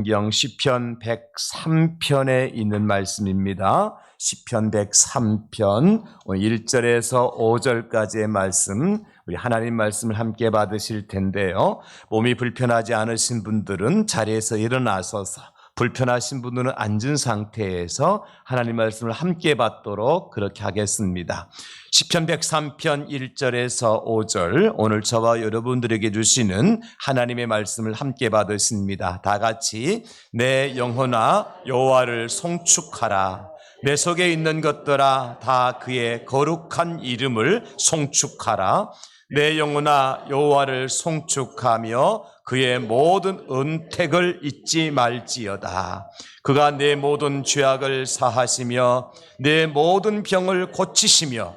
성경 시편 103편에 있는 말씀입니다. 시편 103편 1절에서 5절까지의 말씀, 우리 하나님 말씀을 함께 받으실 텐데요. 몸이 불편하지 않으신 분들은 자리에서 일어나셔서, 불편하신 분들은 앉은 상태에서 하나님 말씀을 함께 받도록 그렇게 하겠습니다. 시편 103편 1절에서 5절, 오늘 저와 여러분들에게 주시는 하나님의 말씀을 함께 받으십니다. 다 같이 내 영혼아 여호와를 송축하라. 내 속에 있는 것들아 다 그의 거룩한 이름을 송축하라. 내 영혼아 여호와를 송축하며 그의 모든 은택을 잊지 말지어다. 그가 내 모든 죄악을 사하시며 내 모든 병을 고치시며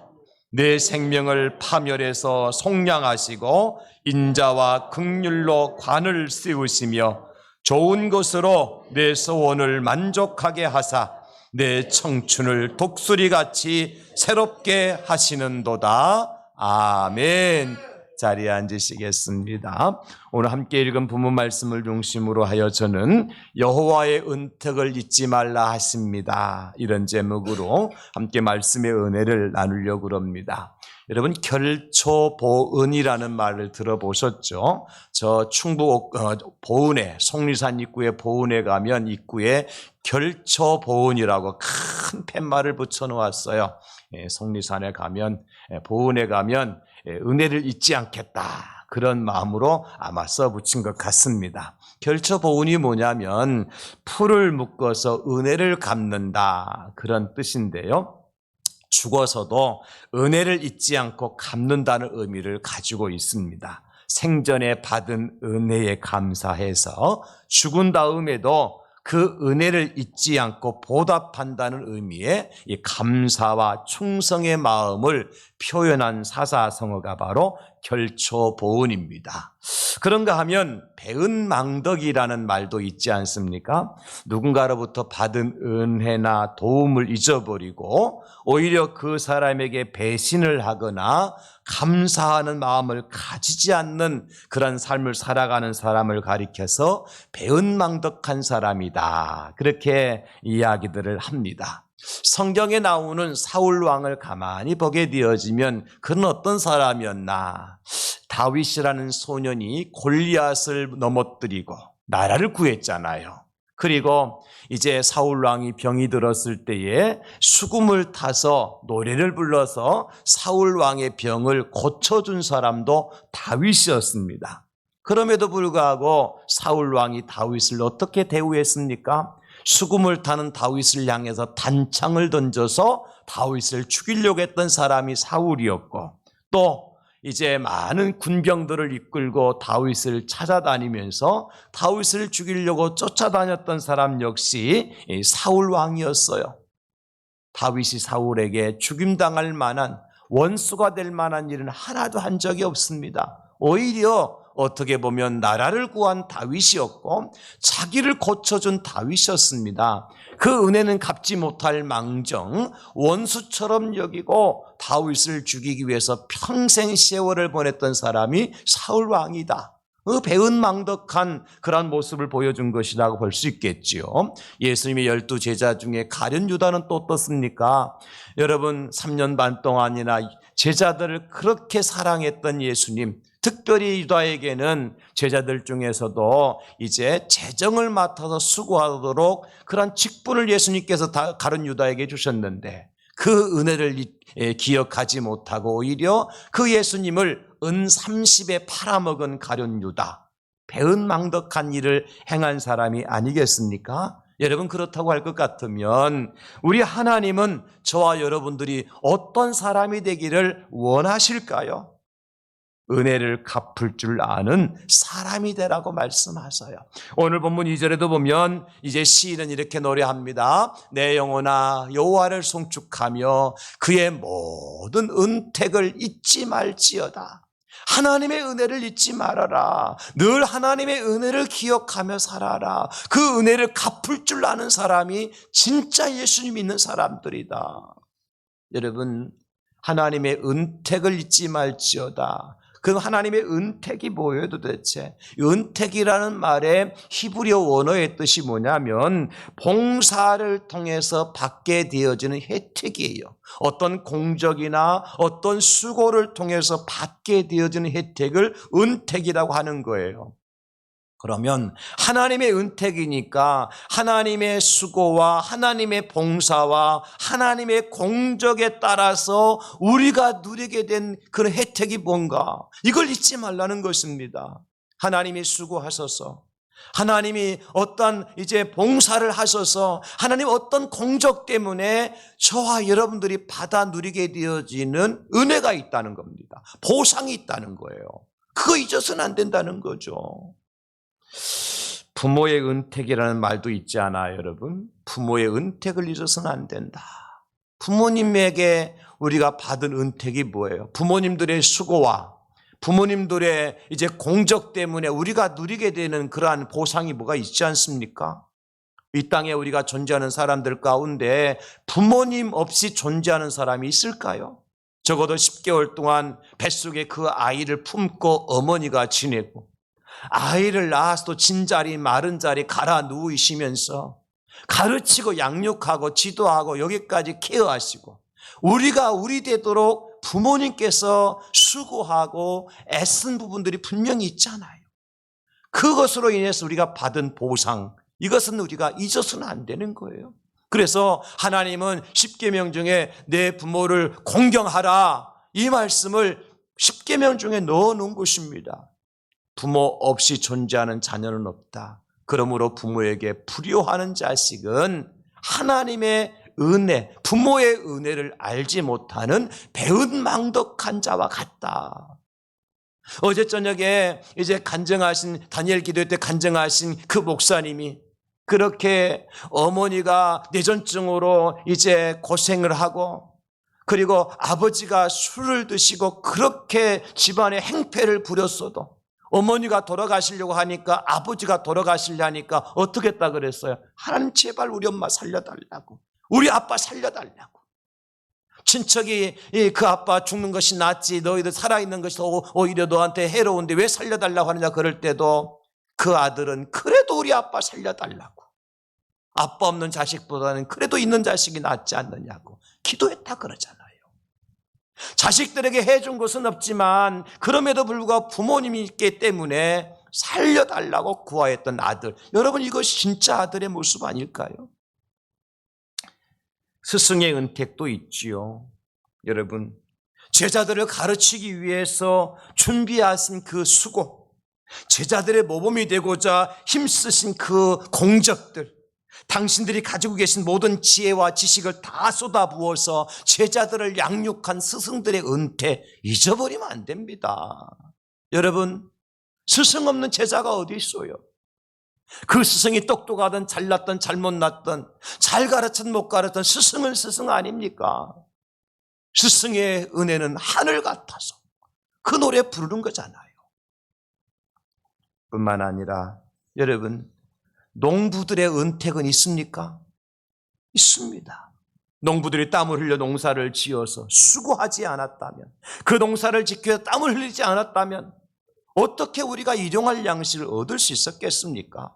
내 생명을 파멸해서 속량하시고 인자와 긍휼로 관을 세우시며 좋은 것으로 내 소원을 만족하게 하사 내 청춘을 독수리같이 새롭게 하시는도다. 아멘. 자리에 앉으시겠습니다. 오늘 함께 읽은 본문 말씀을 중심으로 하여 저는 여호와의 은택을 잊지 말라 하십니다, 이런 제목으로 함께 말씀의 은혜를 나누려고 합니다. 여러분, 결초보은이라는 말을 들어보셨죠? 저 충북 보은에, 속리산 입구에 보은에 가면 입구에 결초보은이라고 큰 팻말을 붙여놓았어요. 속리산에 가면, 보은에 가면 은혜를 잊지 않겠다, 그런 마음으로 아마 써붙인 것 같습니다. 결초보은이 뭐냐면 풀을 묶어서 은혜를 갚는다, 그런 뜻인데요. 죽어서도 은혜를 잊지 않고 갚는다는 의미를 가지고 있습니다. 생전에 받은 은혜에 감사해서 죽은 다음에도 그 은혜를 잊지 않고 보답한다는 의미의 이 감사와 충성의 마음을 표현한 사사성어가 바로 결초보은입니다. 그런가 하면 배은망덕이라는 말도 있지 않습니까? 누군가로부터 받은 은혜나 도움을 잊어버리고 오히려 그 사람에게 배신을 하거나 감사하는 마음을 가지지 않는 그런 삶을 살아가는 사람을 가리켜서 배은망덕한 사람이다, 그렇게 이야기들을 합니다. 성경에 나오는 사울 왕을 가만히 보게 되어지면 그는 어떤 사람이었나? 다윗이라는 소년이 골리앗을 넘어뜨리고 나라를 구했잖아요. 그리고 이제 사울 왕이 병이 들었을 때에 수금을 타서 노래를 불러서 사울 왕의 병을 고쳐준 사람도 다윗이었습니다. 그럼에도 불구하고 사울 왕이 다윗을 어떻게 대우했습니까? 수금을 타는 다윗을 향해서 단창을 던져서 다윗을 죽이려고 했던 사람이 사울이었고, 또 이제 많은 군병들을 이끌고 다윗을 찾아다니면서 다윗을 죽이려고 쫓아다녔던 사람 역시 사울 왕이었어요. 다윗이 사울에게 죽임당할 만한, 원수가 될 만한 일은 하나도 한 적이 없습니다. 오히려 어떻게 보면 나라를 구한 다윗이었고 자기를 고쳐준 다윗이었습니다. 그 은혜는 갚지 못할 망정 원수처럼 여기고 다윗을 죽이기 위해서 평생 세월을 보냈던 사람이 사울 왕이다. 그 배은망덕한 그런 모습을 보여준 것이라고 볼 수 있겠지요. 예수님의 12제자 중에 가룟 유다는 또 어떻습니까? 여러분, 3년 반 동안이나 제자들을 그렇게 사랑했던 예수님, 특별히 유다에게는 제자들 중에서도 이제 재정을 맡아서 수고하도록 그런 직분을 예수님께서 가룟 유다에게 주셨는데 그 은혜를 기억하지 못하고 오히려 그 예수님을 은 30에 팔아먹은 가룟 유다, 배은망덕한 일을 행한 사람이 아니겠습니까? 여러분, 그렇다고 할 것 같으면 우리 하나님은 저와 여러분들이 어떤 사람이 되기를 원하실까요? 은혜를 갚을 줄 아는 사람이 되라고 말씀하셔요. 오늘 본문 2절에도 보면 이제 시인은 이렇게 노래합니다. 내 영혼아 여호와를 송축하며 그의 모든 은택을 잊지 말지어다. 하나님의 은혜를 잊지 말아라. 늘 하나님의 은혜를 기억하며 살아라. 그 은혜를 갚을 줄 아는 사람이 진짜 예수님 믿는 사람들이다. 여러분, 하나님의 은택을 잊지 말지어다. 그럼 하나님의 은택이 뭐예요 도대체? 은택이라는 말의 히브리어 원어의 뜻이 뭐냐면 봉사를 통해서 받게 되어지는 혜택이에요. 어떤 공적이나 어떤 수고를 통해서 받게 되어지는 혜택을 은택이라고 하는 거예요. 그러면 하나님의 은택이니까 하나님의 수고와 하나님의 봉사와 하나님의 공적에 따라서 우리가 누리게 된 그런 혜택이 뭔가, 이걸 잊지 말라는 것입니다. 하나님이 수고하셔서, 하나님이 어떤 이제 봉사를 하셔서, 하나님 어떤 공적 때문에 저와 여러분들이 받아 누리게 되어지는 은혜가 있다는 겁니다. 보상이 있다는 거예요. 그거 잊어서는 안 된다는 거죠. 부모의 은택이라는 말도 있지 않아요, 여러분? 부모의 은택을 잊어서는 안 된다. 부모님에게 우리가 받은 은택이 뭐예요? 부모님들의 수고와 부모님들의 이제 공적 때문에 우리가 누리게 되는 그러한 보상이 뭐가 있지 않습니까? 이 땅에 우리가 존재하는 사람들 가운데 부모님 없이 존재하는 사람이 있을까요? 적어도 10개월 동안 뱃속에 그 아이를 품고 어머니가 지내고, 아이를 낳아서도 진자리 마른 자리 갈아 누우시면서 가르치고 양육하고 지도하고 여기까지 케어하시고, 우리가 우리 되도록 부모님께서 수고하고 애쓴 부분들이 분명히 있잖아요. 그것으로 인해서 우리가 받은 보상, 이것은 우리가 잊어서는 안 되는 거예요. 그래서 하나님은 10계명 중에 내 부모를 공경하라, 이 말씀을 10계명 중에 넣어놓은 것입니다. 부모 없이 존재하는 자녀는 없다. 그러므로 부모에게 불효하는 자식은 하나님의 은혜, 부모의 은혜를 알지 못하는 배은망덕한 자와 같다. 어제 저녁에 이제 간증하신, 다니엘 기도회 때 간증하신 그 목사님이 그렇게 어머니가 뇌전증으로 이제 고생을 하고, 그리고 아버지가 술을 드시고 그렇게 집안에 행패를 부렸어도 어머니가 돌아가시려고 하니까, 아버지가 돌아가시려니까 어떻게 했다 그랬어요? 하나님 제발 우리 엄마 살려달라고, 우리 아빠 살려달라고. 친척이 그 아빠 죽는 것이 낫지, 너희들 살아있는 것이 오히려 너한테 해로운데 왜 살려달라고 하느냐 그럴 때도 그 아들은 그래도 우리 아빠 살려달라고, 아빠 없는 자식보다는 그래도 있는 자식이 낫지 않느냐고 기도했다 그러잖아요. 자식들에게 해준 것은 없지만 그럼에도 불구하고 부모님이 있기 때문에 살려달라고 구하였던 아들, 여러분 이것이 진짜 아들의 모습 아닐까요? 스승의 은택도 있지요. 여러분, 제자들을 가르치기 위해서 준비하신 그 수고, 제자들의 모범이 되고자 힘쓰신 그 공적들, 당신들이 가지고 계신 모든 지혜와 지식을 다 쏟아부어서 제자들을 양육한 스승들의 은퇴 잊어버리면 안 됩니다. 여러분, 스승 없는 제자가 어디 있어요? 그 스승이 똑똑하든 잘났든 잘못났든 잘 가르쳤든 못 가르쳤든 스승은 스승 아닙니까? 스승의 은혜는 하늘 같아서 그 노래 부르는 거잖아요. 뿐만 아니라 여러분, 농부들의 은택은 있습니까? 있습니다. 농부들이 땀을 흘려 농사를 지어서 수고하지 않았다면, 그 농사를 지켜 땀을 흘리지 않았다면 어떻게 우리가 일용할 양식을 얻을 수 있었겠습니까?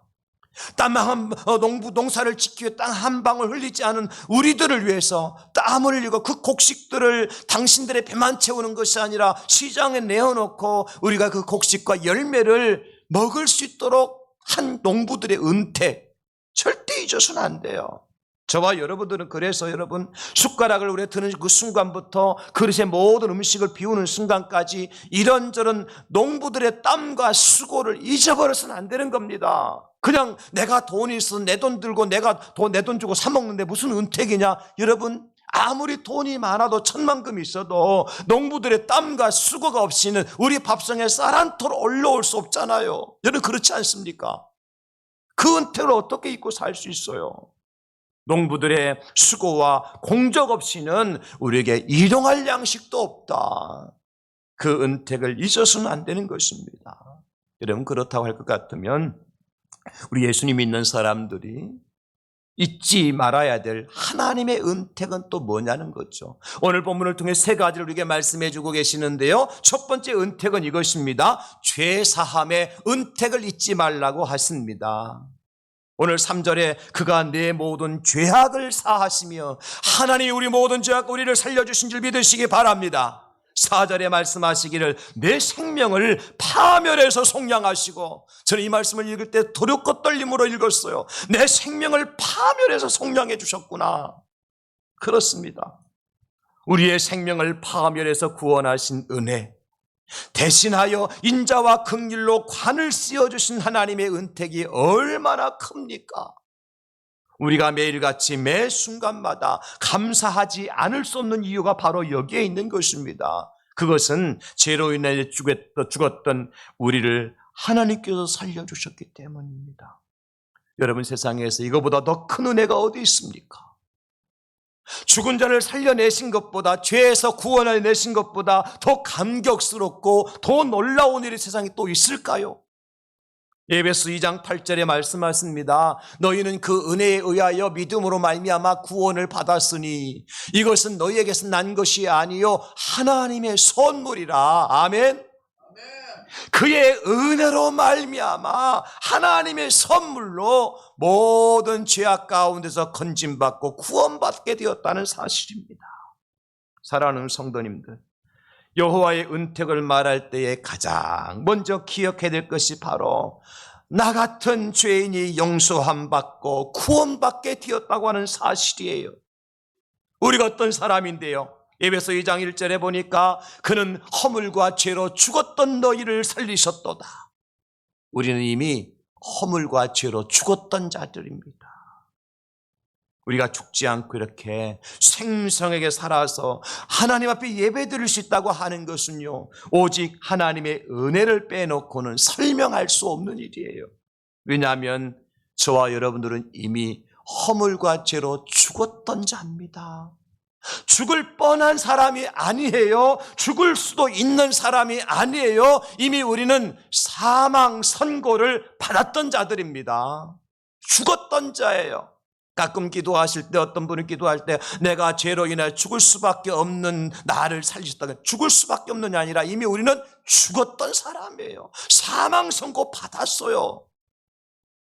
농사를 지키기 위해 땀 한 방울 흘리지 않은 우리들을 위해서 땀을 흘리고 그 곡식들을 당신들의 배만 채우는 것이 아니라 시장에 내어놓고 우리가 그 곡식과 열매를 먹을 수 있도록 한 농부들의 은퇴, 절대 잊어서는 안 돼요. 저와 여러분들은 그래서 여러분, 숟가락을 우리가 드는 그 순간부터 그릇에 모든 음식을 비우는 순간까지 이런저런 농부들의 땀과 수고를 잊어버려서는 안 되는 겁니다. 그냥 내가 돈이 있어서 내 돈 들고 내가 내 돈 주고 사 먹는데 무슨 은택이냐? 여러분, 아무리 돈이 많아도 천만금이 있어도 농부들의 땀과 수고가 없이는 우리 밥상에 쌀 한 톨 올라올 수 없잖아요. 여러분, 그렇지 않습니까? 그 은택을 어떻게 잊고 살 수 있어요? 농부들의 수고와 공적 없이는 우리에게 일용할 양식도 없다. 그 은택을 잊어서는 안 되는 것입니다. 여러분, 그렇다고 할 것 같으면 우리 예수님 믿는 사람들이 잊지 말아야 될 하나님의 은택은 또 뭐냐는 거죠. 오늘 본문을 통해 세 가지를 우리에게 말씀해 주고 계시는데요. 첫 번째 은택은 이것입니다. 죄사함의 은택을 잊지 말라고 하십니다. 오늘 3절에 그가 내 모든 죄악을 사하시며, 하나님이 우리 모든 죄악 우리를 살려주신 줄 믿으시기 바랍니다. 4절에 말씀하시기를 내 생명을 파멸해서 속량하시고, 저는 이 말씀을 읽을 때 두렵고 떨림으로 읽었어요. 내 생명을 파멸해서 속량해 주셨구나. 그렇습니다. 우리의 생명을 파멸해서 구원하신 은혜, 대신하여 인자와 긍휼로 관을 씌워주신 하나님의 은택이 얼마나 큽니까? 우리가 매일같이 매 순간마다 감사하지 않을 수 없는 이유가 바로 여기에 있는 것입니다. 그것은 죄로 인해 죽었던 우리를 하나님께서 살려주셨기 때문입니다. 여러분, 세상에서 이거보다 더 큰 은혜가 어디 있습니까? 죽은 자를 살려내신 것보다, 죄에서 구원을 내신 것보다 더 감격스럽고 더 놀라운 일이 세상에 또 있을까요? 에베소 2장 8절에 말씀하십니다. 너희는 그 은혜에 의하여 믿음으로 말미암아 구원을 받았으니 이것은 너희에게서 난 것이 아니요 하나님의 선물이라. 아멘. 그의 은혜로 말미암아 하나님의 선물로 모든 죄악 가운데서 건짐받고 구원받게 되었다는 사실입니다. 사랑하는 성도님들, 여호와의 은택을 말할 때에 가장 먼저 기억해야 될 것이 바로 나 같은 죄인이 용서함 받고 구원받게 되었다고 하는 사실이에요. 우리가 어떤 사람인데요? 에베소 2장 1절에 보니까 그는 허물과 죄로 죽었던 너희를 살리셨도다. 우리는 이미 허물과 죄로 죽었던 자들입니다. 우리가 죽지 않고 이렇게 생성하게 살아서 하나님 앞에 예배드릴 수 있다고 하는 것은요, 오직 하나님의 은혜를 빼놓고는 설명할 수 없는 일이에요. 왜냐하면 저와 여러분들은 이미 허물과 죄로 죽었던 자입니다. 죽을 뻔한 사람이 아니에요. 죽을 수도 있는 사람이 아니에요. 이미 우리는 사망 선고를 받았던 자들입니다. 죽었던 자예요. 가끔 기도하실 때 어떤 분이 기도할 때 내가 죄로 인해 죽을 수밖에 없는 나를 살리셨다. 죽을 수밖에 없는 게 아니라 이미 우리는 죽었던 사람이에요. 사망 선고 받았어요.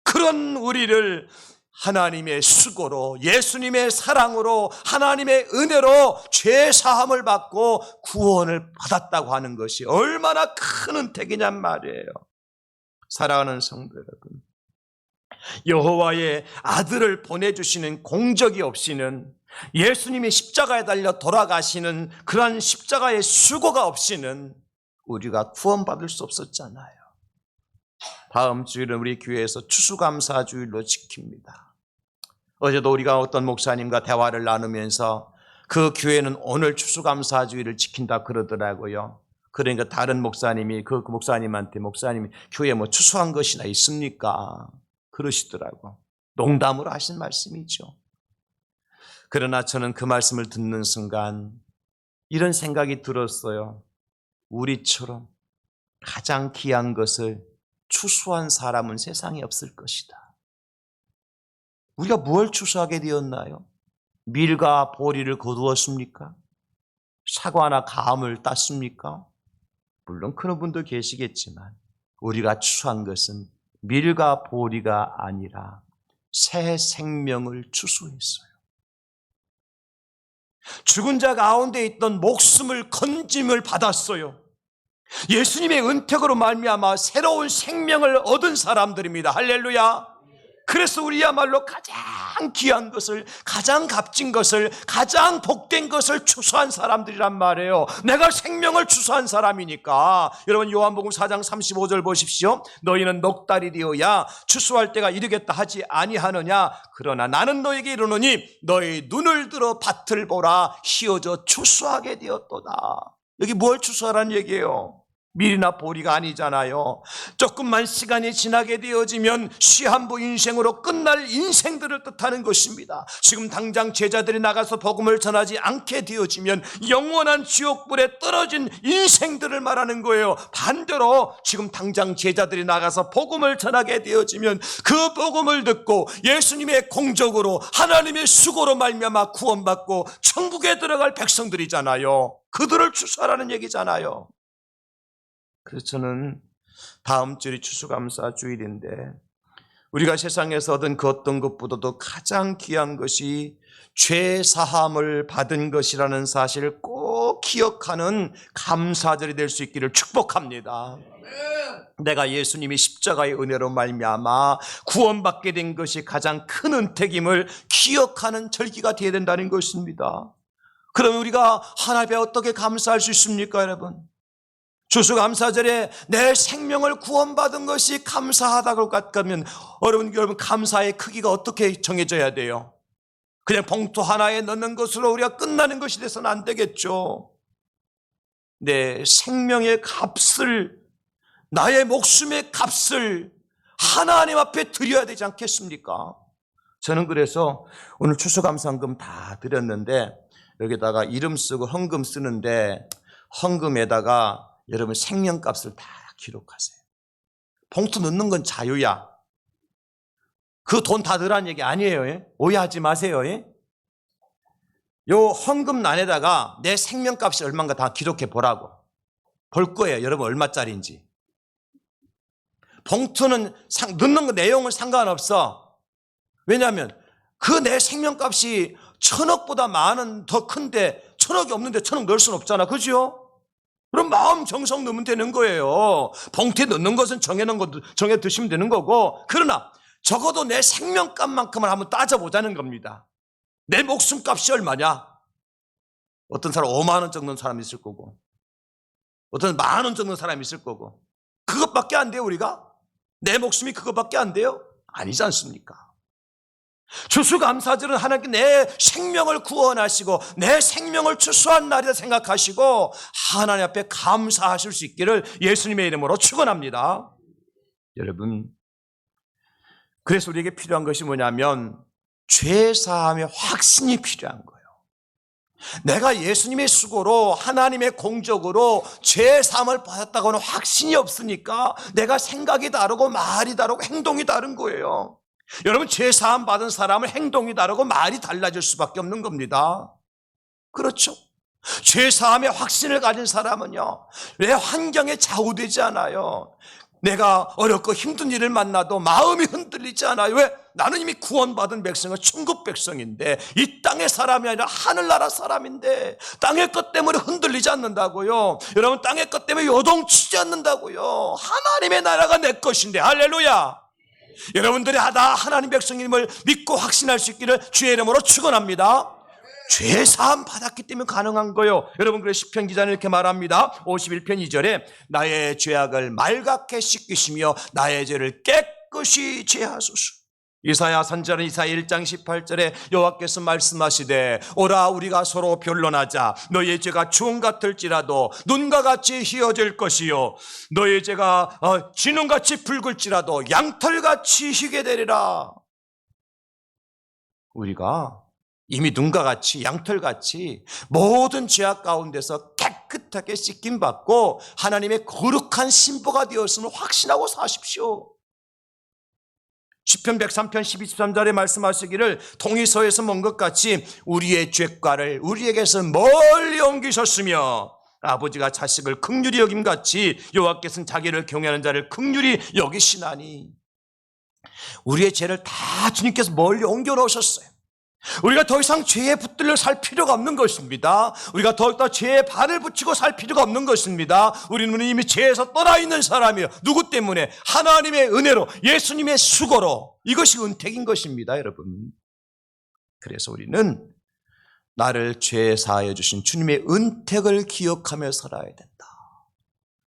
그런 우리를 하나님의 수고로, 예수님의 사랑으로, 하나님의 은혜로 죄 사함을 받고 구원을 받았다고 하는 것이 얼마나 큰 은택이냔 말이에요. 사랑하는 성도 여러분, 여호와의 아들을 보내주시는 공적이 없이는, 예수님이 십자가에 달려 돌아가시는 그러한 십자가의 수고가 없이는 우리가 구원받을 수 없었잖아요. 다음 주일은 우리 교회에서 추수감사주일로 지킵니다. 어제도 우리가 어떤 목사님과 대화를 나누면서 그 교회는 오늘 추수감사주일을 지킨다 그러더라고요. 그러니까 다른 목사님이 그 목사님한테 목사님이 교회에 뭐 추수한 것이나 있습니까? 그러시더라고. 농담으로 하신 말씀이죠. 그러나 저는 그 말씀을 듣는 순간 이런 생각이 들었어요. 우리처럼 가장 귀한 것을 추수한 사람은 세상에 없을 것이다. 우리가 뭘 추수하게 되었나요? 밀과 보리를 거두었습니까? 사과나 감을 땄습니까? 물론 그런 분도 계시겠지만 우리가 추수한 것은 밀과 보리가 아니라 새 생명을 추수했어요. 죽은 자 가운데 있던 목숨을 건짐을 받았어요. 예수님의 은택으로 말미암아 새로운 생명을 얻은 사람들입니다. 할렐루야. 그래서 우리야말로 가장 귀한 것을, 가장 값진 것을, 가장 복된 것을 추수한 사람들이란 말이에요. 내가 생명을 추수한 사람이니까. 여러분, 요한복음 4장 35절 보십시오. 너희는 넉 달이 되어야 추수할 때가 이르겠다 하지 아니하느냐. 그러나 나는 너에게 이르노니 너희 눈을 들어 밭을 보라. 휘어져 추수하게 되었도다. 여기 뭘 추수하라는 얘기예요? 밀이나 보리가 아니잖아요. 조금만 시간이 지나게 되어지면 시한부 인생으로 끝날 인생들을 뜻하는 것입니다. 지금 당장 제자들이 나가서 복음을 전하지 않게 되어지면 영원한 지옥불에 떨어진 인생들을 말하는 거예요. 반대로 지금 당장 제자들이 나가서 복음을 전하게 되어지면 그 복음을 듣고 예수님의 공적으로 하나님의 수고로 말미암아 구원받고 천국에 들어갈 백성들이잖아요. 그들을 추수하라는 얘기잖아요. 그래서 저는 다음 주일이 추수감사 주일인데 우리가 세상에서 얻은 그 어떤 것보다도 가장 귀한 것이 죄 사함을 받은 것이라는 사실을 꼭 기억하는 감사절이 될 수 있기를 축복합니다. 내가 예수님이 십자가의 은혜로 말미암아 구원받게 된 것이 가장 큰 은택임을 기억하는 절기가 되어야 된다는 것입니다. 그러면 우리가 하나님께 어떻게 감사할 수 있습니까, 여러분? 추수감사절에 내 생명을 구원받은 것이 감사하다고 같으면 여러분 감사의 크기가 어떻게 정해져야 돼요? 그냥 봉투 하나에 넣는 것으로 우리가 끝나는 것이 돼서는 안 되겠죠. 내 생명의 값을, 나의 목숨의 값을 하나님 앞에 드려야 되지 않겠습니까? 저는 그래서 오늘 추수감사헌금 다 드렸는데 여기다가 이름 쓰고 헌금 쓰는데 헌금에다가 여러분 생명값을 다 기록하세요. 봉투 넣는 건 자유야. 그 돈 다 넣으라는 얘기 아니에요. 예? 오해하지 마세요. 예? 요 헌금란에다가 내 생명값이 얼마인가 다 기록해 보라고. 볼 거예요. 여러분 얼마짜리인지. 봉투는 넣는 거 내용은 상관없어. 왜냐하면 그 내 생명값이 1,000억보다 많은 더 큰데 1,000억이 없는데 1,000억 넣을 수는 없잖아. 그죠? 그럼 마음 정성 넣으면 되는 거예요. 봉투에 넣는 것은 정해 두시면 되는 거고, 그러나 적어도 내 생명값만큼은 한번 따져보자는 겁니다. 내 목숨값이 얼마냐? 어떤 사람 5만 원 정도는 사람이 있을 거고, 어떤 10,000원 정도는 사람이 있을 거고, 그것밖에 안 돼요. 우리가? 내 목숨이 그것밖에 안 돼요? 아니지 않습니까? 추수감사절은 하나님께 내 생명을 구원하시고 내 생명을 추수한 날이라 생각하시고 하나님 앞에 감사하실 수 있기를 예수님의 이름으로 축원합니다. 여러분, 그래서 우리에게 필요한 것이 뭐냐면 죄사함의 확신이 필요한 거예요. 내가 예수님의 수고로 하나님의 공적으로 죄사함을 받았다고 하는 확신이 없으니까 내가 생각이 다르고 말이 다르고 행동이 다른 거예요. 여러분, 죄사함 받은 사람은 행동이 다르고 말이 달라질 수밖에 없는 겁니다. 그렇죠? 죄사함의 확신을 가진 사람은요, 내 환경에 좌우되지 않아요. 내가 어렵고 힘든 일을 만나도 마음이 흔들리지 않아요. 왜? 나는 이미 구원받은 백성은 천국 백성인데, 이 땅의 사람이 아니라 하늘나라 사람인데 땅의 것 때문에 흔들리지 않는다고요. 여러분, 땅의 것 때문에 요동치지 않는다고요. 하나님의 나라가 내 것인데. 할렐루야. 여러분들이 다 하나님 백성임을 믿고 확신할 수 있기를 주의 이름으로 축원합니다. 죄사함 받았기 때문에 가능한 거예요. 여러분, 그래서 시편 기자는 이렇게 말합니다. 51편 2절에 나의 죄악을 말갛게 씻기시며 나의 죄를 깨끗이 제하소서. 이사야 선지자는 이사야 1장 18절에 여호와께서 말씀하시되 오라 우리가 서로 변론하자. 너의 죄가 주홍 같을지라도 눈과 같이 희어질 것이요 너의 죄가 진홍같이 붉을지라도 양털같이 희게 되리라. 우리가 이미 눈과 같이 양털같이 모든 죄악 가운데서 깨끗하게 씻김받고 하나님의 거룩한 신부가 되었음을 확신하고 사십시오. 시편 103편 12, 13절에 말씀하시기를 동이서에서 먼 것 같이 우리의 죄과를 우리에게서 멀리 옮기셨으며 아버지가 자식을 긍휼히 여김같이 여호와께서는 자기를 경외하는 자를 긍휼히 여기시나니. 우리의 죄를 다 주님께서 멀리 옮겨 놓으셨어요. 우리가 더 이상 죄에 붙들려 살 필요가 없는 것입니다. 우리가 더욱더 죄에 발을 붙이고 살 필요가 없는 것입니다. 우리는 이미 죄에서 떠나 있는 사람이에요. 누구 때문에? 하나님의 은혜로, 예수님의 수고로. 이것이 은택인 것입니다, 여러분. 그래서 우리는 나를 죄 사하여 주신 주님의 은택을 기억하며 살아야 된다.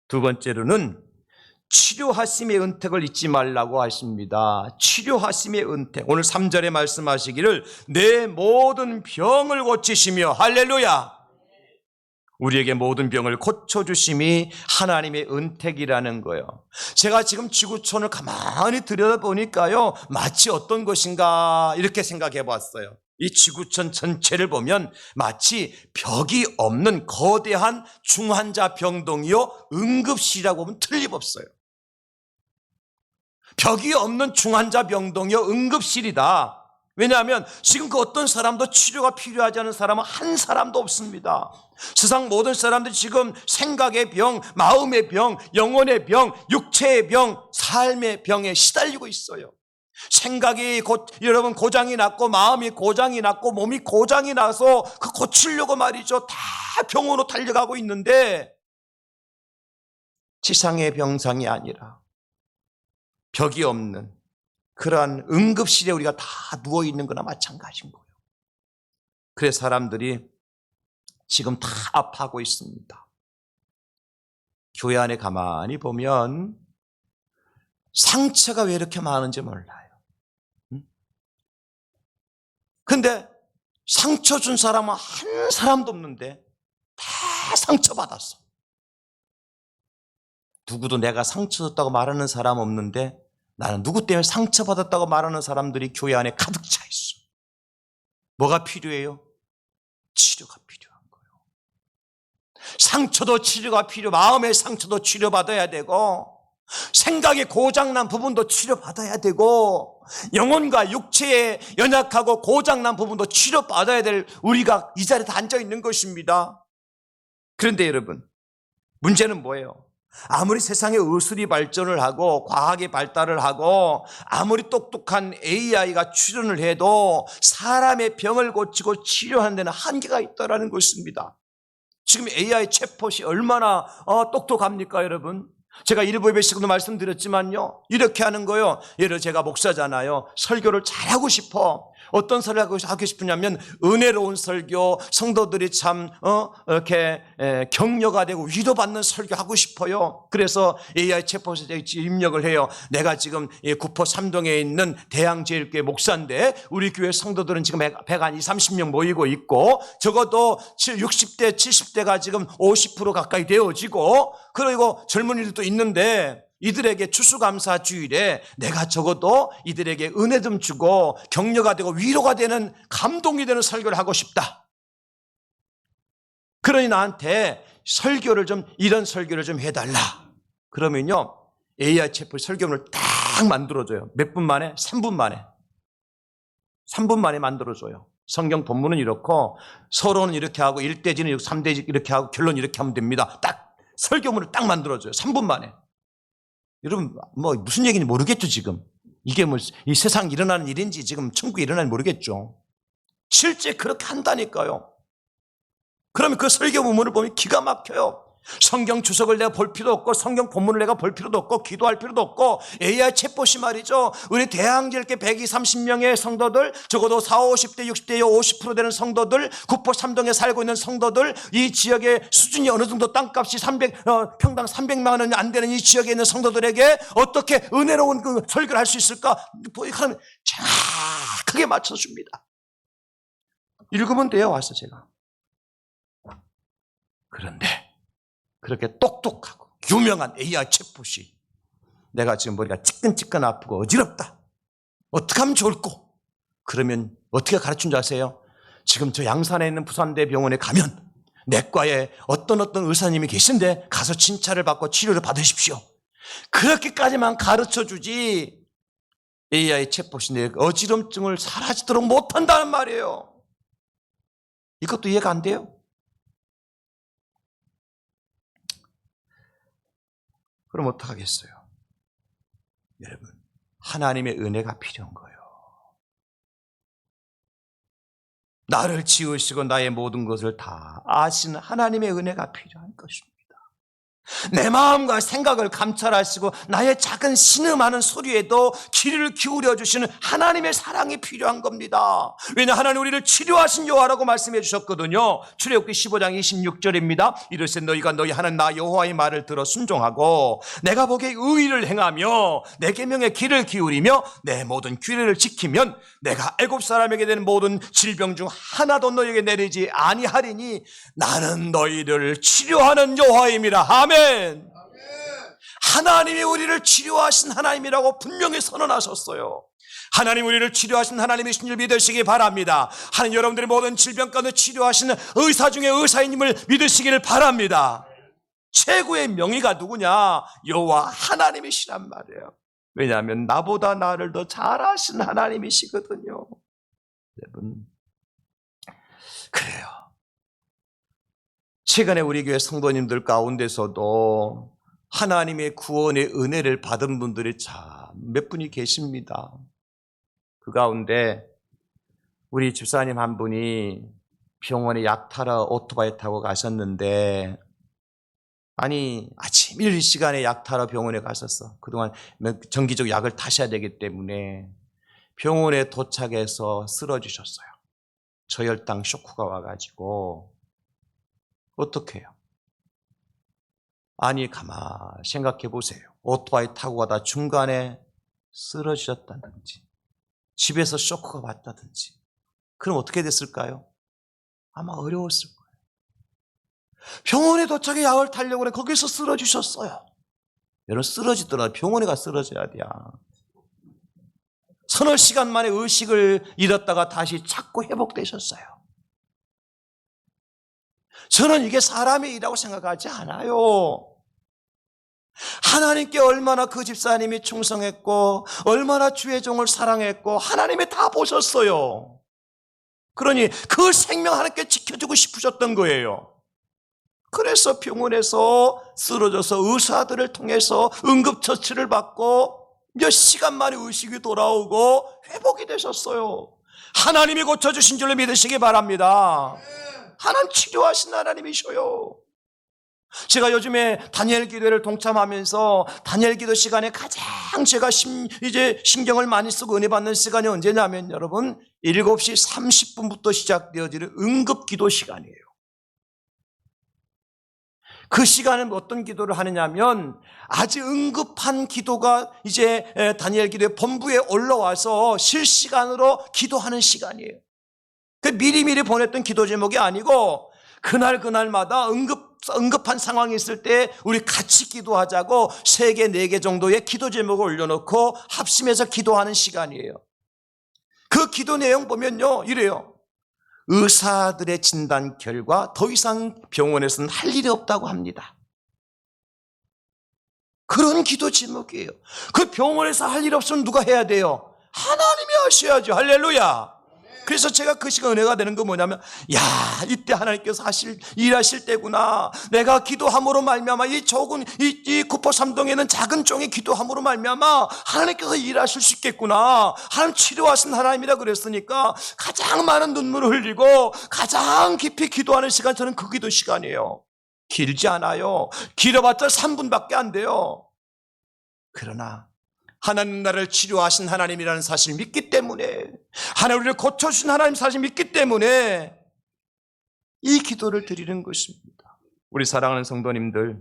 두 번째로는 치료하심의 은택을 잊지 말라고 하십니다. 치료하심의 은택. 오늘 3절에 말씀하시기를 내 모든 병을 고치시며. 할렐루야. 우리에게 모든 병을 고쳐주심이 하나님의 은택이라는 거예요. 제가 지금 지구촌을 가만히 들여다보니까요, 마치 어떤 것인가 이렇게 생각해 봤어요. 이 지구촌 전체를 보면 마치 벽이 없는 거대한 중환자 병동이요, 응급실이라고 보면 틀림없어요. 벽이 없는 중환자 병동이요, 응급실이다. 왜냐하면 지금 그 어떤 사람도 치료가 필요하지 않은 사람은 한 사람도 없습니다. 세상 모든 사람들이 지금 생각의 병, 마음의 병, 영혼의 병, 육체의 병, 삶의 병에 시달리고 있어요. 생각이 여러분 고장이 났고, 마음이 고장이 났고, 몸이 고장이 나서 그 고치려고 말이죠, 다 병원으로 달려가고 있는데, 지상의 병상이 아니라 벽이 없는 그러한 응급실에 우리가 다 누워있는 거나 마찬가지인 거예요. 그래서 사람들이 지금 다 아파하고 있습니다. 교회 안에 가만히 보면 상처가 왜 이렇게 많은지 몰라요. 근데 상처 준 사람은 한 사람도 없는데 다 상처받았어. 누구도 내가 상처 줬다고 말하는 사람 없는데 나는 누구 때문에 상처받았다고 말하는 사람들이 교회 안에 가득 차 있어. 뭐가 필요해요? 치료가 필요한 거예요. 상처도 치료가 마음의 상처도 치료받아야 되고, 생각이 고장난 부분도 치료받아야 되고, 영혼과 육체에 연약하고 고장난 부분도 치료받아야 될 우리가 이 자리에 다 앉아 있는 것입니다. 그런데 여러분, 문제는 뭐예요? 아무리 세상에 의술이 발전을 하고 과학이 발달을 하고 아무리 똑똑한 AI가 출현을 해도 사람의 병을 고치고 치료하는 데는 한계가 있다는 것입니다. 지금 AI 챗봇이 얼마나 똑똑합니까, 여러분? 제가 일부 예배식도 말씀드렸지만요, 이렇게 하는 거요. 예를 들어 제가 목사잖아요. 설교를 잘하고 싶어. 어떤 설교를 하고 싶으냐면 은혜로운 설교, 성도들이 참 이렇게 격려가 되고 위로받는 설교하고 싶어요. 그래서 AI 챗봇에 입력을 해요. 내가 지금 구포 3동에 있는 대양제일교회 목사인데 우리 교회 성도들은 지금 120, 30명 모이고 있고 적어도 60대, 70대가 지금 50% 가까이 되어지고, 그리고 젊은이들도 있는데 이들에게 추수감사 주일에 내가 적어도 이들에게 은혜 좀 주고 격려가 되고 위로가 되는, 감동이 되는 설교를 하고 싶다. 그러니 나한테 이런 설교를 좀 해달라. 그러면요, AI 챗봇 설교문을 딱 만들어줘요. 몇 분 만에? 3분 만에. 3분 만에 만들어줘요. 성경 본문은 이렇고 서론은 이렇게 하고 1대지는 3대지 이렇게 하고 결론 이렇게 하면 됩니다. 딱 설교문을 딱 만들어줘요. 3분 만에. 여러분 뭐 무슨 얘기인지 모르겠죠. 지금 이게 뭐 이 세상 일어나는 일인지 지금 천국에 일어나는지 모르겠죠. 실제 그렇게 한다니까요. 그러면 그 설교 본문을 보면 기가 막혀요. 성경 주석을 내가 볼 필요도 없고 성경 본문을 내가 볼 필요도 없고 기도할 필요도 없고, AI 챗봇이 말이죠, 우리 대한제일교회 120-30명의 성도들, 적어도 40, 50대, 60대 50% 되는 성도들, 구포 3동에 살고 있는 성도들, 이 지역의 수준이 어느 정도 땅값이 평당 300만 원이 안 되는 이 지역에 있는 성도들에게 어떻게 은혜로운 그 설교를 할 수 있을까? 하면 정확하게 맞춰줍니다. 읽으면 돼요. 와서 제가. 그런데 그렇게 똑똑하고 유명한 AI 챗봇이 내가 지금 머리가 찌끈찌끈 아프고 어지럽다, 어떻게 하면 좋을꼬? 그러면 어떻게 가르친 줄 아세요? 지금 저 양산에 있는 부산대 병원에 가면 내과에 어떤 의사님이 계신데 가서 진찰을 받고 치료를 받으십시오. 그렇게까지만 가르쳐주지 AI 챗봇이 내 어지럼증을 사라지도록 못한다는 말이에요. 이것도 이해가 안 돼요? 그럼 어떡하겠어요? 여러분, 하나님의 은혜가 필요한 거예요. 나를 지으시고 나의 모든 것을 다 아시는 하나님의 은혜가 필요한 것입니다. 내 마음과 생각을 감찰하시고 나의 작은 신음하는 소리에도 귀를 기울여 주시는 하나님의 사랑이 필요한 겁니다. 왜냐, 하나님 우리를 치료하신 여호와라고 말씀해 주셨거든요. 출애굽기 15장 26절입니다. 이르시되 너희가 너희 하나님 나 여호와의 말을 들어 순종하고 내가 보기에 의를 행하며 내 계명에 귀를 기울이며 내 모든 규례를 지키면 내가 애굽 사람에게 되는 모든 질병 중 하나도 너희에게 내리지 아니하리니 나는 너희를 치료하는 여호와임이라. 아멘. 하나님이 우리를 치료하신 하나님이라고 분명히 선언하셨어요. 하나님 우리를 치료하신 하나님이신 줄 믿으시기 바랍니다. 하나님 여러분들의 모든 질병 가운데 치료하시는 의사 중에 의사님을 믿으시기를 바랍니다. 최고의 명의가 누구냐? 여호와 하나님이시란 말이에요. 왜냐하면 나보다 나를 더 잘 아신 하나님이시거든요. 여러분, 그래요. 최근에 우리 교회 성도님들 가운데서도 하나님의 구원의 은혜를 받은 분들이 참 몇 분이 계십니다. 그 가운데 우리 집사님 한 분이 병원에 약 타러 오토바이 타고 가셨는데, 아니 아침 일일 시간에 약 타러 병원에 가셨어. 그동안 정기적 약을 타셔야 되기 때문에 병원에 도착해서 쓰러지셨어요. 저혈당 쇼크가 와가지고 어떻게 해요? 아니 가만히 생각해 보세요. 오토바이 타고 가다 중간에 쓰러지셨다든지 집에서 쇼크가 왔다든지 그럼 어떻게 됐을까요? 아마 어려웠을 거예요. 병원에 도착해 약을 타려고 그래 거기서 쓰러지셨어요. 여러분, 쓰러지더라도 병원에 가 쓰러져야 돼요. 서너 시간 만에 의식을 잃었다가 다시 찾고 회복되셨어요. 저는 이게 사람의 일이라고 생각하지 않아요. 하나님께 얼마나 그 집사님이 충성했고 얼마나 주의 종을 사랑했고 하나님이 다 보셨어요. 그러니 그 생명 하나님께 지켜주고 싶으셨던 거예요. 그래서 병원에서 쓰러져서 의사들을 통해서 응급처치를 받고 몇 시간 만에 의식이 돌아오고 회복이 되셨어요. 하나님이 고쳐주신 줄로 믿으시기 바랍니다. 하나님 치료하신 하나님이셔요. 제가 요즘에 다니엘 기도회를 동참하면서 다니엘 기도 시간에 가장 제가 이제 신경을 많이 쓰고 은혜 받는 시간이 언제냐면 여러분 7시 30분부터 시작되어지는 응급 기도 시간이에요. 그 시간은 어떤 기도를 하느냐면 아주 응급한 기도가 이제 다니엘 기도회 본부에 올라와서 실시간으로 기도하는 시간이에요. 그 미리미리 보냈던 기도 제목이 아니고 그날마다 응급한 상황이 있을 때 우리 같이 기도하자고 3개, 4개 정도의 기도 제목을 올려놓고 합심해서 기도하는 시간이에요. 그 기도 내용 보면요 이래요. 의사들의 진단 결과 더 이상 병원에서는 할 일이 없다고 합니다. 그런 기도 제목이에요. 그 병원에서 할 일 없으면 누가 해야 돼요? 하나님이 하셔야죠. 할렐루야. 그래서 제가 그 시간 은혜가 되는 건 뭐냐면 이때 하나님께서 일하실 때구나. 내가 기도함으로 말미암아 이 적은 이 구포 삼동에는 작은 종이 기도함으로 말미암아 하나님께서 일하실 수 있겠구나. 하나님 치료하신 하나님이라 그랬으니까 가장 많은 눈물을 흘리고 가장 깊이 기도하는 시간, 저는 그 기도 시간이에요. 길지 않아요. 길어봤자 3분밖에 안 돼요. 그러나 하나님 나를 치료하신 하나님이라는 사실을 믿기 때문에, 하나님 우리를 고쳐주신 하나님 사실을 믿기 때문에 이 기도를 드리는 것입니다. 우리 사랑하는 성도님들,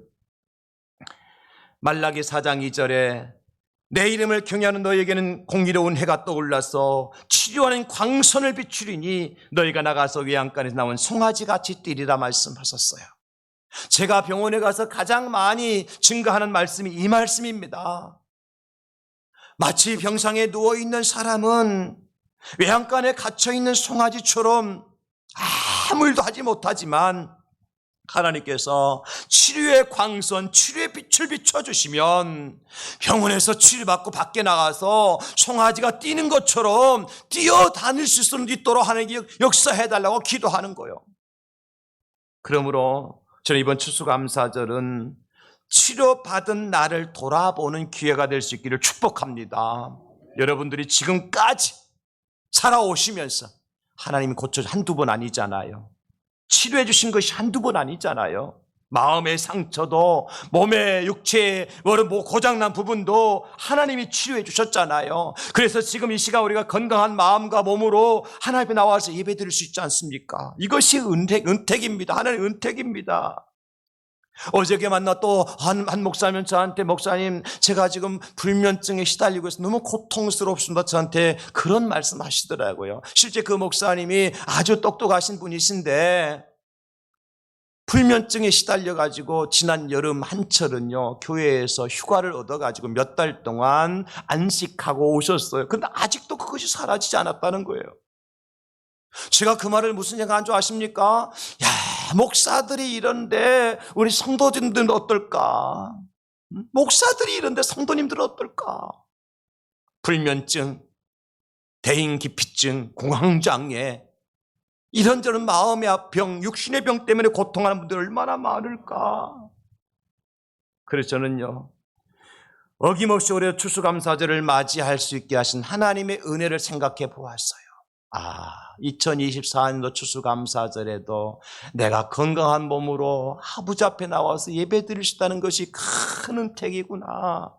말라기 4장 2절에 내 이름을 경외하는 너희에게는 공의로운 해가 떠올라서 치료하는 광선을 비추리니 너희가 나가서 외양간에서 나온 송아지같이 뛰리라 말씀하셨어요. 제가 병원에 가서 가장 많이 증거하는 말씀이 이 말씀입니다. 마치 병상에 누워있는 사람은 외양간에 갇혀있는 송아지처럼 아무 일도 하지 못하지만 하나님께서 치료의 광선, 치료의 빛을 비춰주시면 병원에서 치료받고 밖에 나가서 송아지가 뛰는 것처럼 뛰어다닐 수 있도록 하나님께 역사해달라고 기도하는 거예요. 그러므로 저는 이번 추수감사절은 치료받은 나를 돌아보는 기회가 될 수 있기를 축복합니다. 여러분들이 지금까지 살아오시면서 하나님이 고쳐 한두 번 아니잖아요. 치료해 주신 것이 한두 번 아니잖아요. 마음의 상처도 몸의 육체의 뭐 고장난 부분도 하나님이 치료해 주셨잖아요. 그래서 지금 이 시간 우리가 건강한 마음과 몸으로 하나님 앞에 나와서 예배 드릴 수 있지 않습니까? 이것이 은택입니다. 하나님의 은택입니다. 어저께 만나 또 한 목사님 저한테 목사님 제가 지금 불면증에 시달리고 있어서 너무 고통스럽습니다. 저한테 그런 말씀 하시더라고요. 실제 그 목사님이 아주 똑똑하신 분이신데 불면증에 시달려가지고 지난 여름 한철은요 교회에서 휴가를 얻어가지고 몇 달 동안 안식하고 오셨어요. 그런데 아직도 그것이 사라지지 않았다는 거예요. 제가 그 말을 무슨 생각한 줄 아십니까? 야, 목사들이 이런데 우리 성도님들은 어떨까? 목사들이 이런데 성도님들은 어떨까? 불면증, 대인기피증, 공황장애, 이런저런 마음의 병, 육신의 병 때문에 고통하는 분들 얼마나 많을까? 그래서 저는요, 어김없이 올해 추수감사절을 맞이할 수 있게 하신 하나님의 은혜를 생각해 보았어요. 2024년도 추수감사절에도 내가 건강한 몸으로 아버지 앞에 나와서 예배 드릴 수 있다는 것이 큰 은택이구나.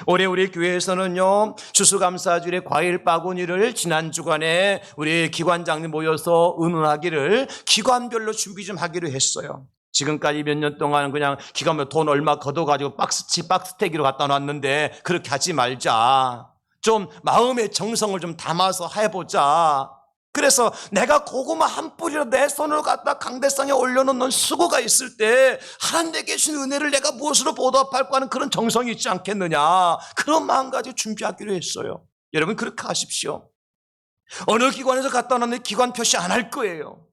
올해 우리 교회에서는요 추수감사절에 과일 바구니를 지난 주간에 우리 기관장님 모여서 의논하기를 기관별로 준비 좀 하기로 했어요. 지금까지 몇 년 동안 그냥 기관별로 돈 얼마 걷어가지고 박스테기로 갖다 놨는데 그렇게 하지 말자. 좀 마음의 정성을 좀 담아서 해보자. 그래서 내가 고구마 한 뿌리로 내 손을 갖다 강대상에 올려놓는 수고가 있을 때 하나님 내게 주신 은혜를 내가 무엇으로 보답할까 하는 그런 정성이 있지 않겠느냐. 그런 마음 가지고 준비하기로 했어요. 여러분 그렇게 하십시오. 어느 기관에서 갖다 놨는데 기관 표시 안 할 거예요.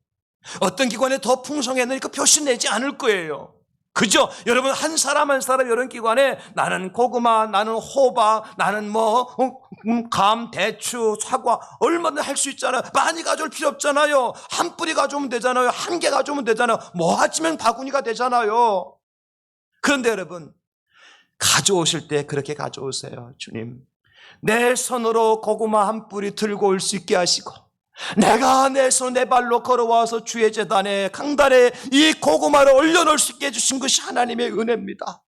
어떤 기관에 더 풍성했는데 그 표시 내지 않을 거예요. 그죠? 여러분 한 사람 한 사람 이런 기관에 나는 고구마, 나는 호박, 나는 감, 대추, 사과 얼마나 할 수 있잖아요. 많이 가져올 필요 없잖아요. 한 뿌리 가져오면 되잖아요. 한 개 가져오면 되잖아요. 모아지면 바구니가 되잖아요. 그런데 여러분 가져오실 때 그렇게 가져오세요. 주님 내 손으로 고구마 한 뿌리 들고 올 수 있게 하시고 내가 내 손 내 발로 걸어와서 주의 제단에 강단에 이 고구마를 올려놓을 수 있게 해주신 것이 하나님의 은혜입니다.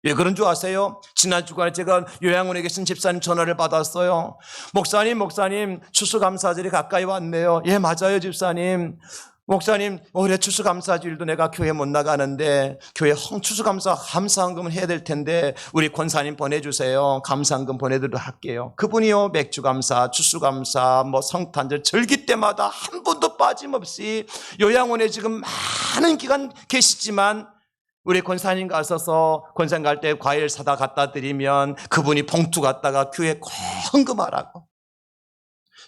왜 그런 줄 아세요? 지난 주간에 제가 요양원에 계신 집사님 전화를 받았어요. 목사님 추수감사절이 가까이 왔네요. 예 맞아요 집사님. 목사님 올해 추수감사주일도 내가 교회 못 나가는데 교회 추수감사 감사헌금을 해야 될 텐데 우리 권사님 보내주세요. 감사헌금 보내드리도록 할게요. 그분이요 맥주감사, 추수감사, 성탄절 절기 때마다 한 번도 빠짐없이 요양원에 지금 많은 기간 계시지만 우리 권사님 가셔서 권사님 갈 때 과일 사다 갖다 드리면 그분이 봉투 갖다가 교회 꼭 헌금하라고.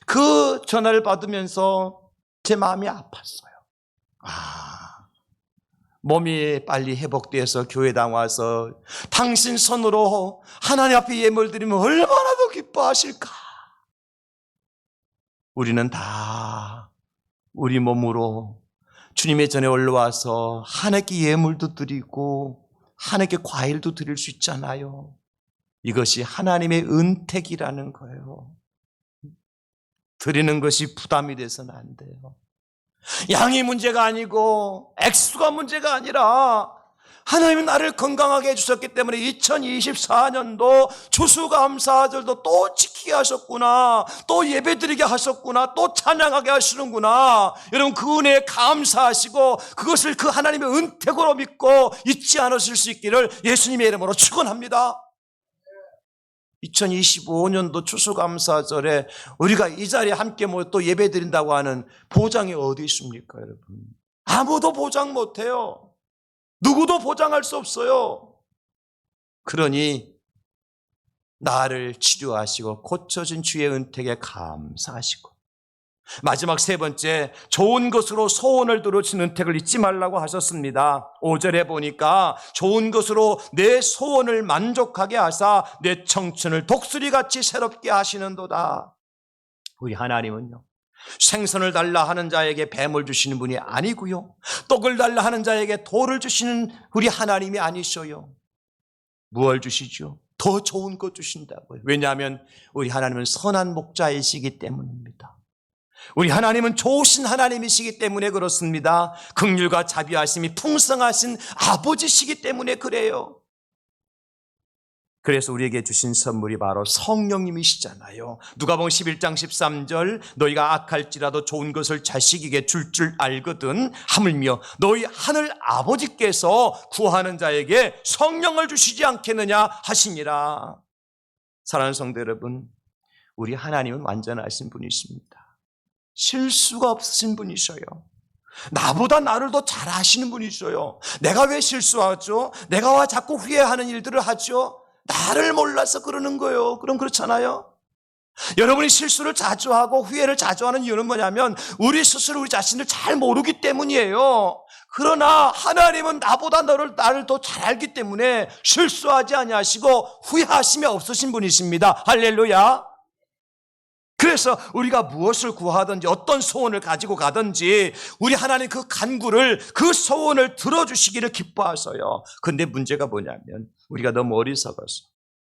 그 전화를 받으면서 제 마음이 아팠어요. 몸이 빨리 회복돼서 교회당 와서 당신 손으로 하나님 앞에 예물 드리면 얼마나 더 기뻐하실까. 우리는 다 우리 몸으로 주님의 전에 올라와서 하나님께 예물도 드리고 하나님께 과일도 드릴 수 있잖아요. 이것이 하나님의 은택이라는 거예요. 드리는 것이 부담이 돼서는 안 돼요. 양이 문제가 아니고 액수가 문제가 아니라 하나님은 나를 건강하게 해주셨기 때문에 2024년도 추수감사절도 또 지키게 하셨구나, 또 예배드리게 하셨구나, 또 찬양하게 하시는구나. 여러분 그 은혜에 감사하시고 그것을 그 하나님의 은택으로 믿고 잊지 않으실 수 있기를 예수님의 이름으로 축원합니다. 2025년도 추수감사절에 우리가 이 자리에 함께 모여 또 예배드린다고 하는 보장이 어디 있습니까 여러분? 아무도 보장 못해요. 누구도 보장할 수 없어요. 그러니 나를 치료하시고 고쳐준 주의 은택에 감사하시고 마지막 세 번째, 좋은 것으로 소원을 들어주신 은택을 잊지 말라고 하셨습니다. 5절에 보니까 좋은 것으로 내 소원을 만족하게 하사 내 청춘을 독수리같이 새롭게 하시는도다. 우리 하나님은요 생선을 달라 하는 자에게 뱀을 주시는 분이 아니고요, 떡을 달라 하는 자에게 돌을 주시는 우리 하나님이 아니셔요. 무엇을 주시죠? 더 좋은 것 주신다고요. 왜냐하면 우리 하나님은 선한 목자이시기 때문입니다. 우리 하나님은 좋으신 하나님이시기 때문에 그렇습니다. 긍휼과 자비하심이 풍성하신 아버지시기 때문에 그래요. 그래서 우리에게 주신 선물이 바로 성령님이시잖아요. 누가복음 11장 13절 너희가 악할지라도 좋은 것을 자식에게 줄 알거든 하물며 너희 하늘 아버지께서 구하는 자에게 성령을 주시지 않겠느냐 하시니라. 사랑하는 성도 여러분, 우리 하나님은 완전하신 분이십니다. 실수가 없으신 분이셔요. 나보다 나를 더 잘 아시는 분이셔요. 내가 왜 실수하죠? 내가 왜 자꾸 후회하는 일들을 하죠? 나를 몰라서 그러는 거예요. 그럼 그렇잖아요. 여러분이 실수를 자주 하고 후회를 자주 하는 이유는 뭐냐면 우리 스스로 우리 자신을 잘 모르기 때문이에요. 그러나 하나님은 나보다 나를 더 잘 알기 때문에 실수하지 아니하시고 후회하심이 없으신 분이십니다. 할렐루야. 그래서 우리가 무엇을 구하든지 어떤 소원을 가지고 가든지 우리 하나님 그 간구를 그 소원을 들어주시기를 기뻐하셔요. 근데 문제가 뭐냐면 우리가 너무 어리석어서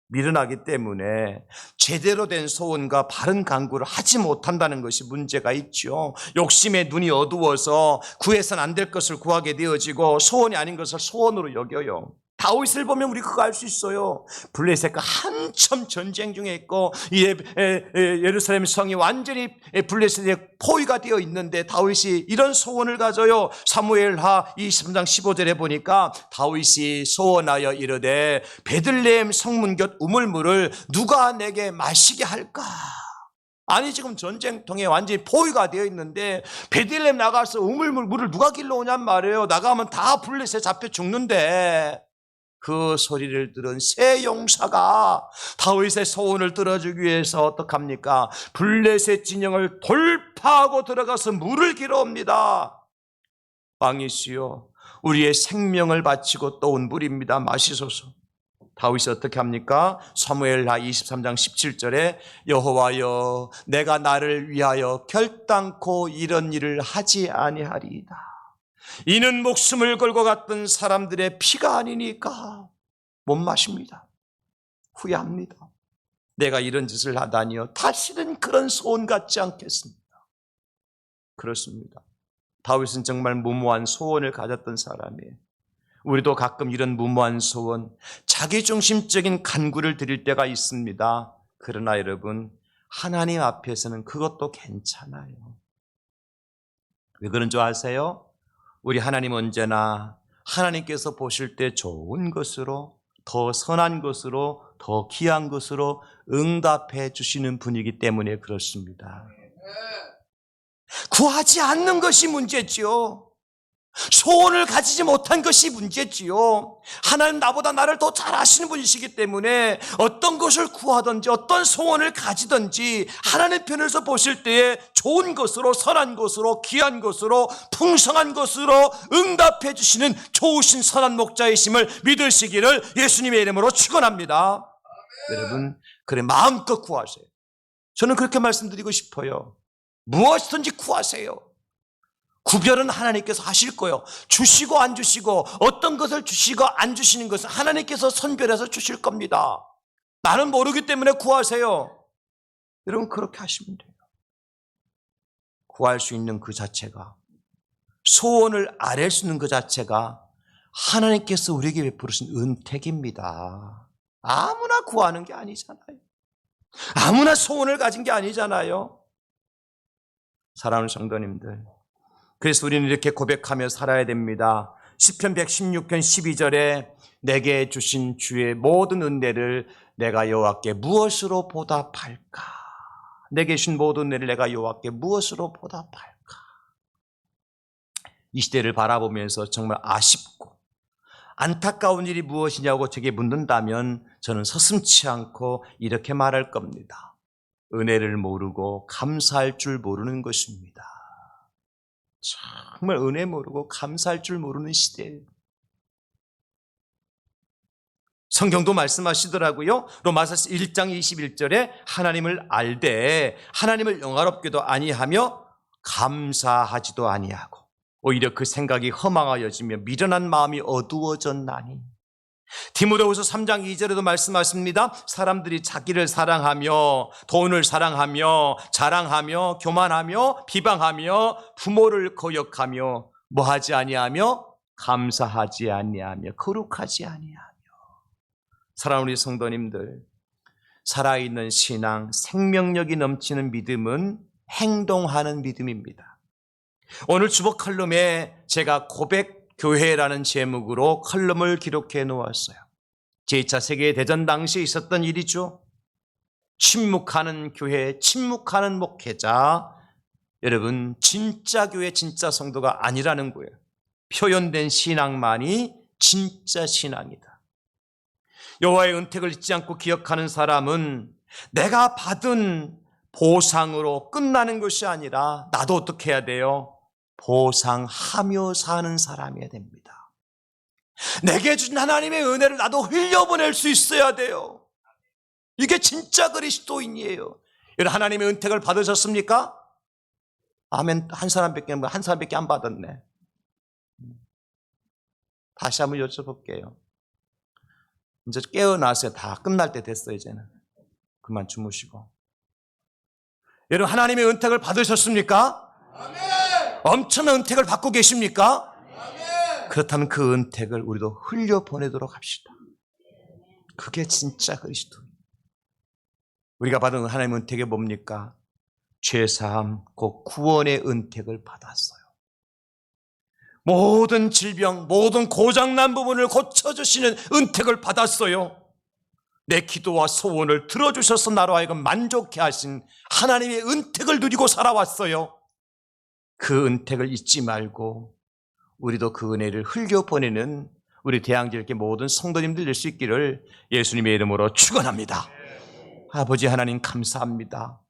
미련하기 때문에 제대로 된 소원과 바른 간구를 하지 못한다는 것이 문제가 있죠. 욕심에 눈이 어두워서 구해서는 안 될 것을 구하게 되어지고 소원이 아닌 것을 소원으로 여겨요. 다윗을 보면 우리 그거 알 수 있어요. 블레셋과 한참 전쟁 중에 있고 예루살렘 성이 완전히 블레셋의 포위가 되어 있는데 다윗이 이런 소원을 가져요. 사무엘하 23장 15절에 보니까 다윗이 소원하여 이르되 베들레헴 성문 곁 우물물을 누가 내게 마시게 할까? 아니 지금 전쟁통에 완전히 포위가 되어 있는데 베들레헴 나가서 우물물을 누가 길러오냔 말이에요. 나가면 다 블레셋 잡혀 죽는데 그 소리를 들은 세 용사가 다윗의 소원을 들어주기 위해서 어떡합니까? 블레셋 진영을 돌파하고 들어가서 물을 길어옵니다. 왕이시여 우리의 생명을 바치고 떠온 물입니다. 마시소서. 다윗이 어떻게 합니까? 사무엘하 23장 17절에 여호와여 내가 나를 위하여 결단코 이런 일을 하지 아니하리이다. 이는 목숨을 걸고 갔던 사람들의 피가 아니니까 못 마십니다. 후회합니다. 내가 이런 짓을 하다니요. 다시는 그런 소원 갖지 않겠습니다. 그렇습니다. 다윗은 정말 무모한 소원을 가졌던 사람이에요. 우리도 가끔 이런 무모한 소원, 자기중심적인 간구를 드릴 때가 있습니다. 그러나 여러분, 하나님 앞에서는 그것도 괜찮아요. 왜 그런 줄 아세요? 우리 하나님 언제나 하나님께서 보실 때 좋은 것으로 더 선한 것으로 더 귀한 것으로 응답해 주시는 분이기 때문에 그렇습니다. 구하지 않는 것이 문제지요. 소원을 가지지 못한 것이 문제지요. 하나님 나보다 나를 더 잘 아시는 분이시기 때문에 어떤 것을 구하든지 어떤 소원을 가지든지 하나님 편에서 보실 때에 좋은 것으로 선한 것으로 귀한 것으로 풍성한 것으로 응답해 주시는 좋으신 선한 목자이심을 믿으시기를 예수님의 이름으로 축원합니다. 여러분 그래 마음껏 구하세요. 저는 그렇게 말씀드리고 싶어요. 무엇이든지 구하세요. 구별은 하나님께서 하실 거예요. 주시고 안 주시고 어떤 것을 주시고 안 주시는 것은 하나님께서 선별해서 주실 겁니다. 나는 모르기 때문에 구하세요. 여러분 그렇게 하시면 돼요. 구할 수 있는 그 자체가 소원을 아뢰 수 있는 그 자체가 하나님께서 우리에게 베푸신 은택입니다. 아무나 구하는 게 아니잖아요. 아무나 소원을 가진 게 아니잖아요. 사랑하는 성도님들 그래서 우리는 이렇게 고백하며 살아야 됩니다. 시편 116편 12절에 내게 주신 주의 모든 은혜를 내가 여호와께 무엇으로 보답할까? 내게 주신 모든 은혜를 내가 여호와께 무엇으로 보답할까? 이 시대를 바라보면서 정말 아쉽고 안타까운 일이 무엇이냐고 제게 묻는다면 저는 서슴지 않고 이렇게 말할 겁니다. 은혜를 모르고 감사할 줄 모르는 것입니다. 정말 은혜 모르고 감사할 줄 모르는 시대예요. 성경도 말씀하시더라고요. 로마서 1장 21절에 하나님을 알되 하나님을 영화롭게도 아니하며 감사하지도 아니하고 오히려 그 생각이 허망하여지며 미련한 마음이 어두워졌나니 디모데후서 3장 2절에도 말씀하십니다. 사람들이 자기를 사랑하며 돈을 사랑하며 자랑하며 교만하며 비방하며 부모를 거역하며 뭐하지 아니하며 감사하지 아니하며 거룩하지 아니하며. 사랑하는 우리 성도님들, 살아있는 신앙, 생명력이 넘치는 믿음은 행동하는 믿음입니다. 오늘 주보 칼럼에 제가 고백교회라는 제목으로 칼럼을 기록해 놓았어요. 제2차 세계대전 당시에 있었던 일이죠. 침묵하는 교회, 침묵하는 목회자. 여러분, 진짜 교회, 진짜 성도가 아니라는 거예요. 표현된 신앙만이 진짜 신앙이다. 여호와의 은택을 잊지 않고 기억하는 사람은 내가 받은 보상으로 끝나는 것이 아니라 나도 어떻게 해야 돼요? 보상하며 사는 사람이어야 됩니다. 내게 준 하나님의 은혜를 나도 흘려보낼 수 있어야 돼요. 이게 진짜 그리스도인이에요. 여러분, 하나님의 은택을 받으셨습니까? 아멘. 한 사람밖에 안 받았네. 다시 한번 여쭤볼게요. 이제 깨어나세요. 다 끝날 때 됐어요. 이제는 그만 주무시고. 여러분, 하나님의 은택을 받으셨습니까? 아멘. 엄청난 은택을 받고 계십니까? 아멘. 그렇다면 그 은택을 우리도 흘려보내도록 합시다. 그게 진짜 그리스도. 우리가 받은 하나님의 은택이 뭡니까? 죄사함, 곧 구원의 은택을 받았어요. 모든 질병, 모든 고장난 부분을 고쳐주시는 은택을 받았어요. 내 기도와 소원을 들어주셔서 나로 하여금 만족해 하신 하나님의 은택을 누리고 살아왔어요. 그 은택을 잊지 말고 우리도 그 은혜를 흘려보내는 우리 대양절교 모든 성도님들 될 수 있기를 예수님의 이름으로 축원합니다. 아버지 하나님 감사합니다.